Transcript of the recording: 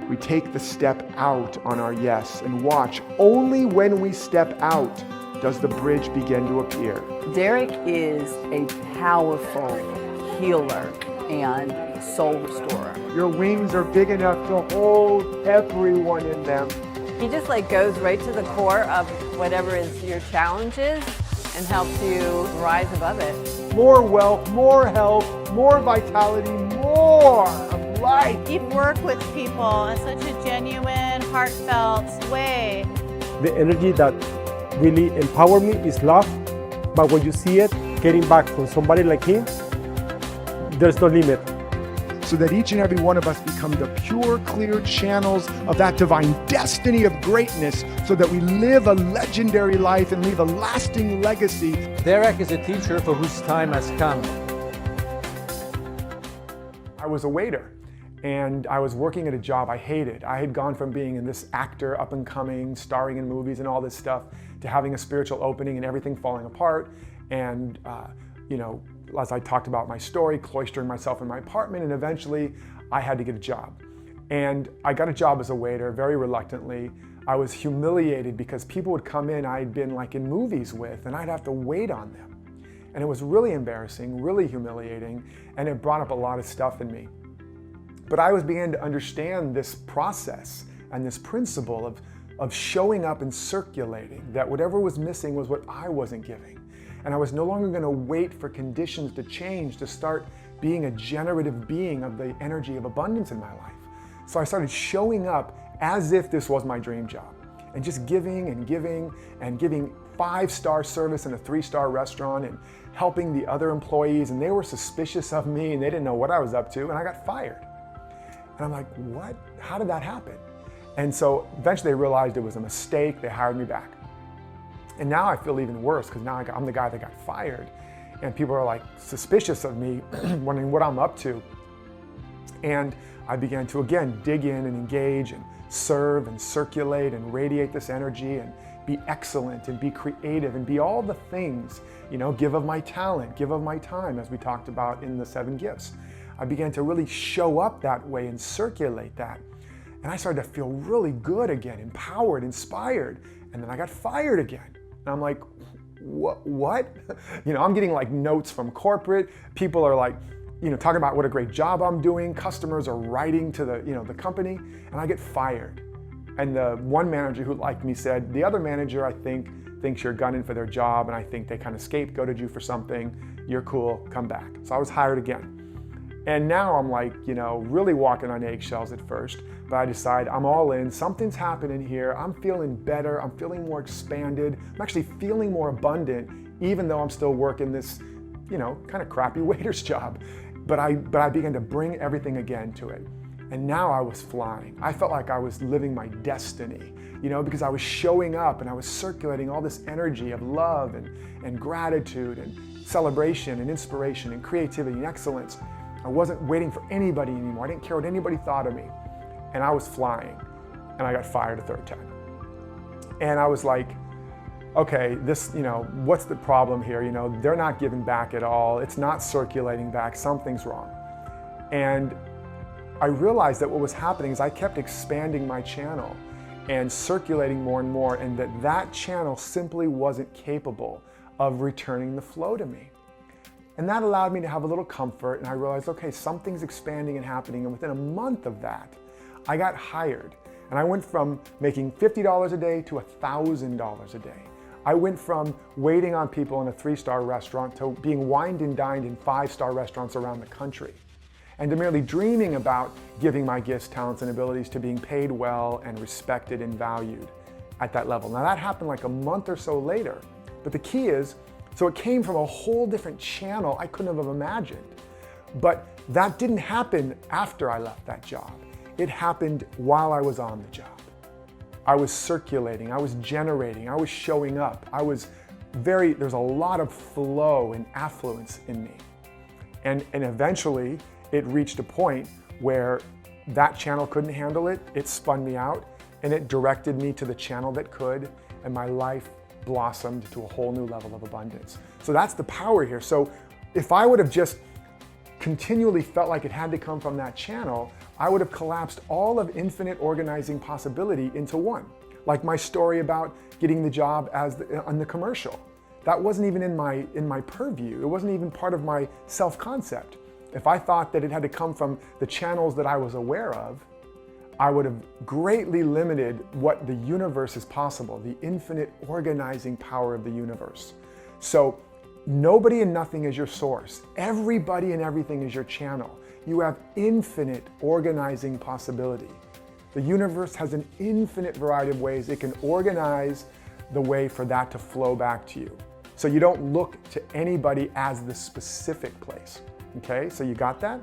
We take the step out on our yes and watch. Only when we step out does the bridge begin to appear. Derek is a powerful healer and soul restorer. Your wings are big enough to hold everyone in them. He just goes right to the core of whatever is your challenges and helps you rise above it. More wealth, more health, more vitality, more of life. You work with people in such a genuine, heartfelt way. The energy that really empowers me is love, but when you see it getting back from somebody like him, there's no limit. So that each and every one of us become the pure, clear channels of that divine destiny of greatness, so that we live a legendary life and leave a lasting legacy. Derek is a teacher for whose time has come. I was a waiter, and I was working at a job I hated. I had gone from being in this actor, up and coming, starring in movies and all this stuff, to having a spiritual opening and everything falling apart. And as I talked about my story, cloistering myself in my apartment, and eventually I had to get a job. And I got a job as a waiter very reluctantly. I was humiliated because people would come in I'd been in movies with, and I'd have to wait on them. And it was really embarrassing, really humiliating, and it brought up a lot of stuff in me. But I was beginning to understand this process and this principle of showing up and circulating, that whatever was missing was what I wasn't giving. And I was no longer going to wait for conditions to change to start being a generative being of the energy of abundance in my life. So I started showing up as if this was my dream job, and just giving and giving and giving 5-star service in a 3-star restaurant, and helping the other employees, and they were suspicious of me and they didn't know what I was up to, and I got fired. And I'm like, what? How did that happen? And so eventually they realized it was a mistake. They hired me back. And now I feel even worse, because now I'm the guy that got fired, and people are suspicious of me, wondering what I'm up to. And I began to again dig in and engage and serve and circulate and radiate this energy and be excellent and be creative and be all the things, give of my talent, give of my time, as we talked about in the 7 gifts. I began to really show up that way and circulate that. And I started to feel really good again, empowered, inspired. And then I got fired again. And I'm like, what? I'm getting notes from corporate. People are talking about what a great job I'm doing. Customers are writing to the company, and I get fired. And the one manager who liked me said, the other manager, I think, thinks you're gunning for their job, and I think they kind of scapegoated you for something. You're cool, come back. So I was hired again. And now I'm really walking on eggshells at first, but I decide I'm all in. Something's happening here. I'm feeling better. I'm feeling more expanded. I'm actually feeling more abundant, even though I'm still working this, kind of crappy waiter's job. But I began to bring everything again to it. And now I was flying. I felt like I was living my destiny, because I was showing up and I was circulating all this energy of love and gratitude and celebration and inspiration and creativity and excellence. I wasn't waiting for anybody anymore. I didn't care what anybody thought of me. And I was flying, and I got fired a 3rd time. And I was like, okay, this, what's the problem here? They're not giving back at all. It's not circulating back. Something's wrong. And I realized that what was happening is I kept expanding my channel and circulating more and more, and that channel simply wasn't capable of returning the flow to me. And that allowed me to have a little comfort, and I realized, okay, something's expanding and happening, and within a month of that, I got hired. And I went from making $50 a day to $1,000 a day. I went from waiting on people in a 3-star restaurant to being wined and dined in 5-star restaurants around the country. And to merely dreaming about giving my gifts, talents, and abilities to being paid well and respected and valued at that level. Now that happened a month or so later. But the key is, so it came from a whole different channel I couldn't have imagined. But that didn't happen after I left that job. It happened while I was on the job. I was circulating, I was generating, I was showing up. There's a lot of flow and affluence in me. And eventually it reached a point where that channel couldn't handle it. It spun me out, and it directed me to the channel that could, and my life blossomed to a whole new level of abundance. So that's the power here. So if I would have just continually felt like it had to come from that channel, I would have collapsed all of infinite organizing possibility into one. Like my story about getting the job on the commercial. That wasn't even in my purview. It wasn't even part of my self-concept. If I thought that it had to come from the channels that I was aware of, I would have greatly limited what the universe is possible, the infinite organizing power of the universe. So nobody and nothing is your source. Everybody and everything is your channel. You have infinite organizing possibility. The universe has an infinite variety of ways it can organize the way for that to flow back to you. So you don't look to anybody as the specific place. Okay, so you got that?